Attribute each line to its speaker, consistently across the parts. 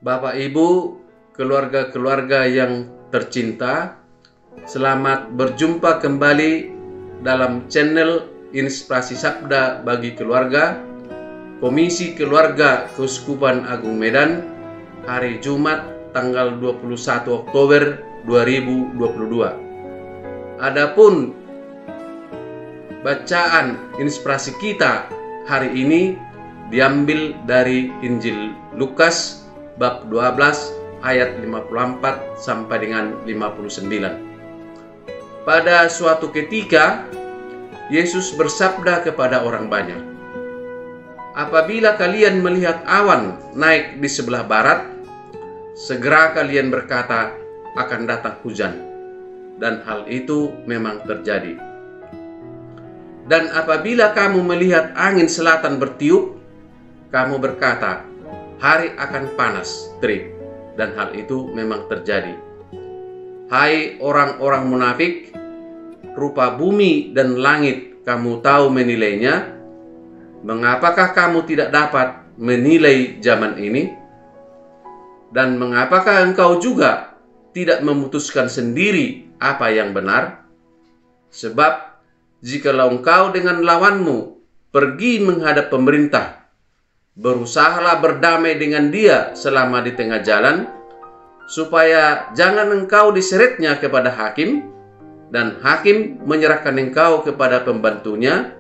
Speaker 1: Bapak Ibu, keluarga-keluarga yang tercinta, selamat berjumpa kembali dalam channel Inspirasi Sabda bagi Keluarga, Komisi Keluarga Keuskupan Agung Medan, hari Jumat tanggal 21 Oktober 2022. Adapun bacaan inspirasi kita hari ini diambil dari Injil Lukas bab 12 ayat 54 sampai dengan 59. Pada suatu ketika Yesus bersabda kepada orang banyak, "Apabila kalian melihat awan naik di sebelah barat, segera kalian berkata akan datang hujan." Dan hal itu memang terjadi. "Dan apabila kamu melihat angin selatan bertiup, kamu berkata, hari akan panas, terik." Dan hal itu memang terjadi. Hai orang-orang munafik, rupa bumi dan langit kamu tahu menilainya. Mengapakah kamu tidak dapat menilai zaman ini? Dan mengapakah engkau juga tidak memutuskan sendiri apa yang benar? Sebab jikalau engkau dengan lawanmu pergi menghadap pemerintah, berusahalah berdamai dengan dia selama di tengah jalan, supaya jangan engkau diseretnya kepada hakim, dan hakim menyerahkan engkau kepada pembantunya,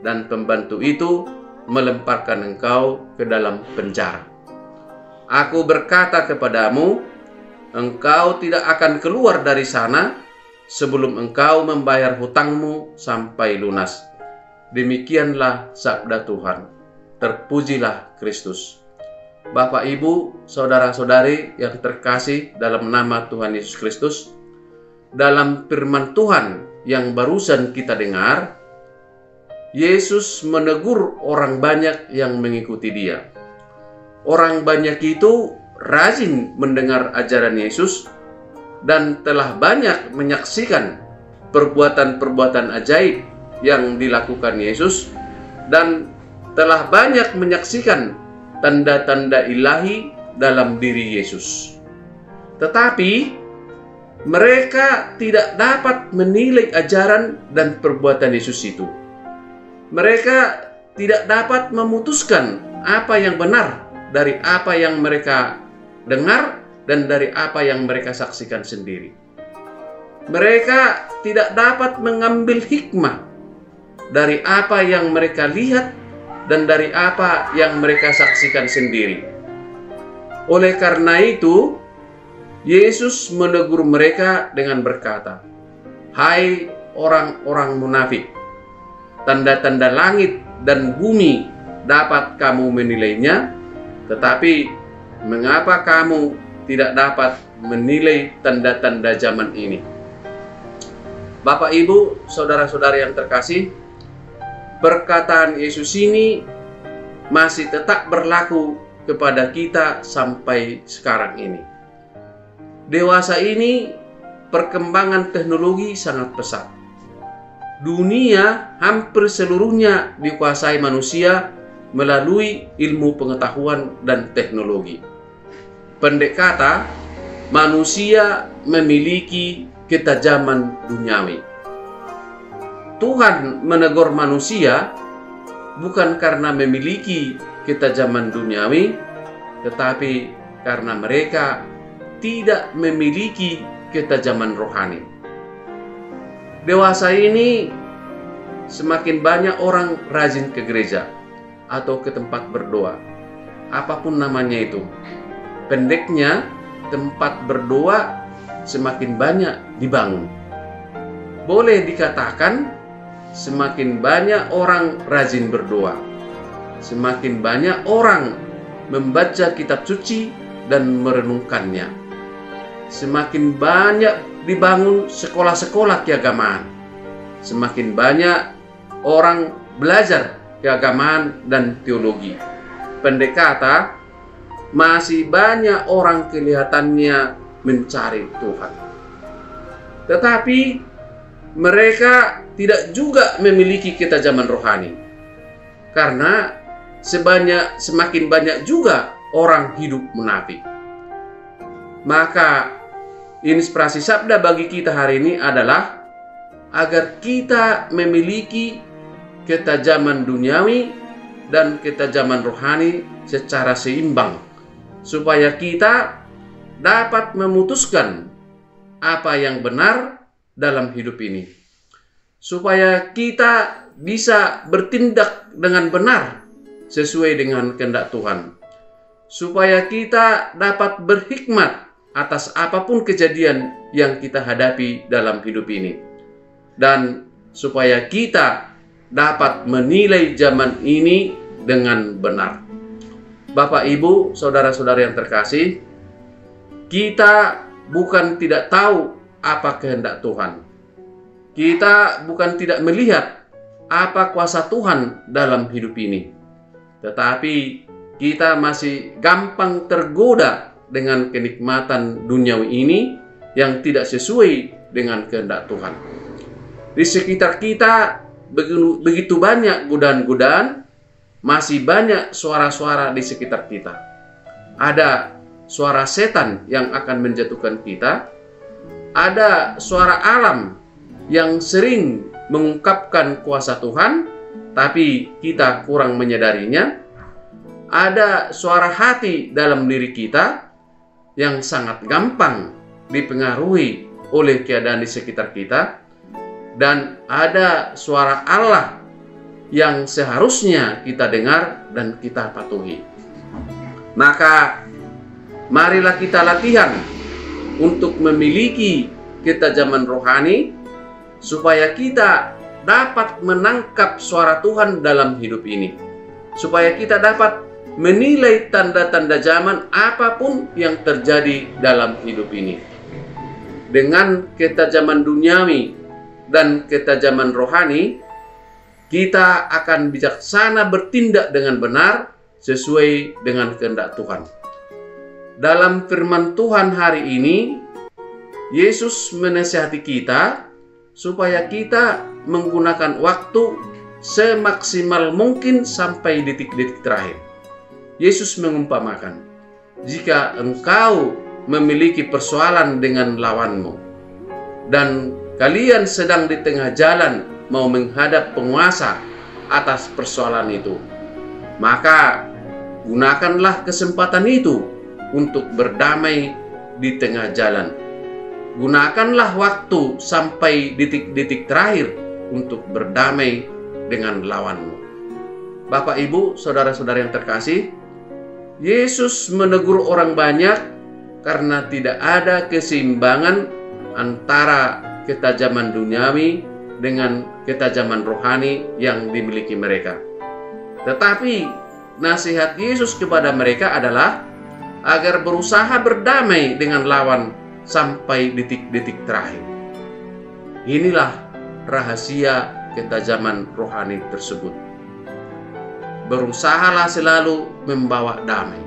Speaker 1: dan pembantu itu melemparkan engkau ke dalam penjara. Aku berkata kepadamu, engkau tidak akan keluar dari sana sebelum engkau membayar hutangmu sampai lunas. Demikianlah sabda Tuhan. Terpujilah Kristus. Bapak, Ibu, saudara-saudari yang terkasih dalam nama Tuhan Yesus Kristus, dalam firman Tuhan yang barusan kita dengar, Yesus menegur orang banyak yang mengikuti Dia. Orang banyak itu rajin mendengar ajaran Yesus dan telah banyak menyaksikan perbuatan-perbuatan ajaib yang dilakukan Yesus, dan telah banyak menyaksikan tanda-tanda ilahi dalam diri Yesus. Tetapi mereka tidak dapat menilai ajaran dan perbuatan Yesus itu. Mereka tidak dapat memutuskan apa yang benar dari apa yang mereka dengar dan dari apa yang mereka saksikan sendiri. Mereka tidak dapat mengambil hikmah dari apa yang mereka lihat dan dari apa yang mereka saksikan sendiri. Oleh karena itu, Yesus menegur mereka dengan berkata, "Hai orang-orang munafik, tanda-tanda langit dan bumi dapat kamu menilainya, tetapi mengapa kamu tidak dapat menilai tanda-tanda zaman ini?" Bapak, Ibu, saudara-saudari yang terkasih, perkataan Yesus ini masih tetap berlaku kepada kita sampai sekarang ini. Dewasa ini perkembangan teknologi sangat pesat. Dunia hampir seluruhnya dikuasai manusia melalui ilmu pengetahuan dan teknologi. Pendek kata, manusia memiliki ketajaman duniawi. Tuhan menegur manusia bukan karena memiliki ketajaman duniawi, tetapi karena mereka tidak memiliki ketajaman rohani. Dewasa ini semakin banyak orang rajin ke gereja atau ke tempat berdoa, apapun namanya itu. Pendeknya, tempat berdoa semakin banyak dibangun. Boleh dikatakan semakin banyak orang rajin berdoa, semakin banyak orang membaca kitab suci dan merenungkannya, semakin banyak dibangun sekolah-sekolah keagamaan, semakin banyak orang belajar keagamaan dan teologi. Pendek kata, masih banyak orang kelihatannya mencari Tuhan, tetapi mereka tidak juga memiliki ketajaman rohani, karena semakin banyak juga orang hidup munafik. Maka inspirasi sabda bagi kita hari ini adalah agar kita memiliki ketajaman duniawi dan ketajaman rohani secara seimbang, supaya kita dapat memutuskan apa yang benar dalam hidup ini, supaya kita bisa bertindak dengan benar sesuai dengan kehendak Tuhan, supaya kita dapat berhikmat atas apapun kejadian yang kita hadapi dalam hidup ini, dan supaya kita dapat menilai zaman ini dengan benar. Bapak, Ibu, saudara-saudara yang terkasih, kita bukan tidak tahu apa kehendak Tuhan. Kita bukan tidak melihat apa kuasa Tuhan dalam hidup ini. Tetapi kita masih gampang tergoda dengan kenikmatan duniawi ini yang tidak sesuai dengan kehendak Tuhan. Di sekitar kita begitu banyak godaan-godaan, masih banyak suara-suara di sekitar kita. Ada suara setan yang akan menjatuhkan kita, ada suara alam yang sering mengungkapkan kuasa Tuhan, tapi kita kurang menyadarinya. Ada suara hati dalam diri kita yang sangat gampang dipengaruhi oleh keadaan di sekitar kita. Dan ada suara Allah yang seharusnya kita dengar dan kita patuhi. Maka marilah kita latihan untuk memiliki ketajaman rohani, supaya kita dapat menangkap suara Tuhan dalam hidup ini, supaya kita dapat menilai tanda-tanda zaman apapun yang terjadi dalam hidup ini. Dengan ketajaman duniawi dan ketajaman rohani, kita akan bijaksana bertindak dengan benar sesuai dengan kehendak Tuhan. Dalam firman Tuhan hari ini, Yesus menasihati kita supaya kita menggunakan waktu semaksimal mungkin sampai detik-detik terakhir. Yesus mengumpamakan, jika engkau memiliki persoalan dengan lawanmu, dan kalian sedang di tengah jalan mau menghadap penguasa atas persoalan itu, maka gunakanlah kesempatan itu untuk berdamai di tengah jalan. Gunakanlah waktu sampai detik-detik terakhir untuk berdamai dengan lawanmu. Bapak, Ibu, saudara-saudara yang terkasih, Yesus menegur orang banyak karena tidak ada keseimbangan antara ketajaman duniawi dengan ketajaman rohani yang dimiliki mereka. Tetapi nasihat Yesus kepada mereka adalah agar berusaha berdamai dengan lawan sampai detik-detik terakhir. Inilah rahasia ketajaman rohani tersebut. Berusahalah selalu membawa damai.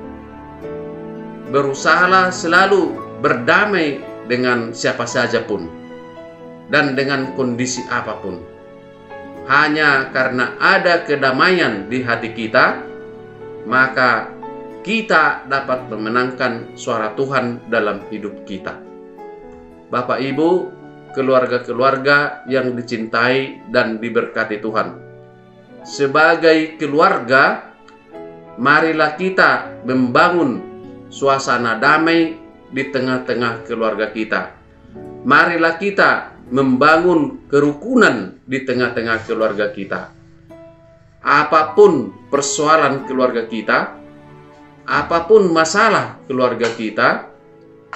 Speaker 1: Berusahalah selalu berdamai dengan siapa saja pun dan dengan kondisi apapun. Hanya karena ada kedamaian di hati kita, maka kita dapat memenangkan suara Tuhan dalam hidup kita. Bapak, Ibu, keluarga-keluarga yang dicintai dan diberkati Tuhan, sebagai keluarga, marilah kita membangun suasana damai di tengah-tengah keluarga kita. Marilah kita membangun kerukunan di tengah-tengah keluarga kita. Apapun persoalan keluarga kita, apapun masalah keluarga kita,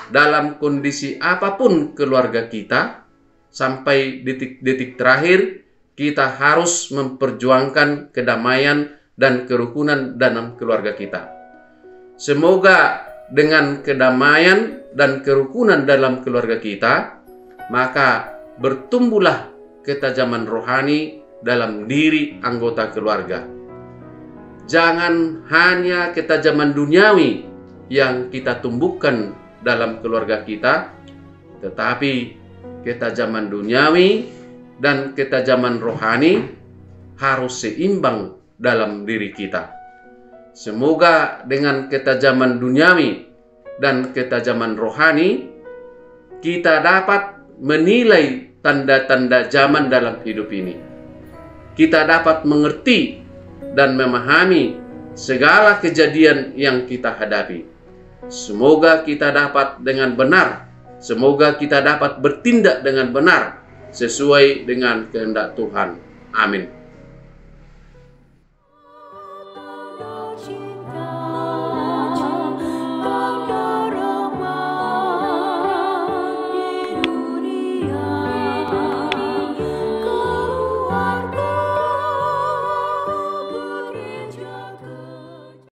Speaker 1: dalam kondisi apapun keluarga kita, sampai detik-detik terakhir, kita harus memperjuangkan kedamaian dan kerukunan dalam keluarga kita. Semoga dengan kedamaian dan kerukunan dalam keluarga kita, maka bertumbuhlah ketajaman rohani dalam diri anggota keluarga. Jangan hanya ketajaman duniawi yang kita tumbuhkan dalam keluarga kita, tetapi ketajaman duniawi dan ketajaman rohani harus seimbang dalam diri kita. Semoga dengan ketajaman duniawi dan ketajaman rohani, kita dapat menilai tanda-tanda zaman dalam hidup ini. Kita dapat mengerti dan memahami segala kejadian yang kita hadapi. Semoga kita dapat dengan benar, semoga kita dapat bertindak dengan benar sesuai dengan kehendak Tuhan. Amin.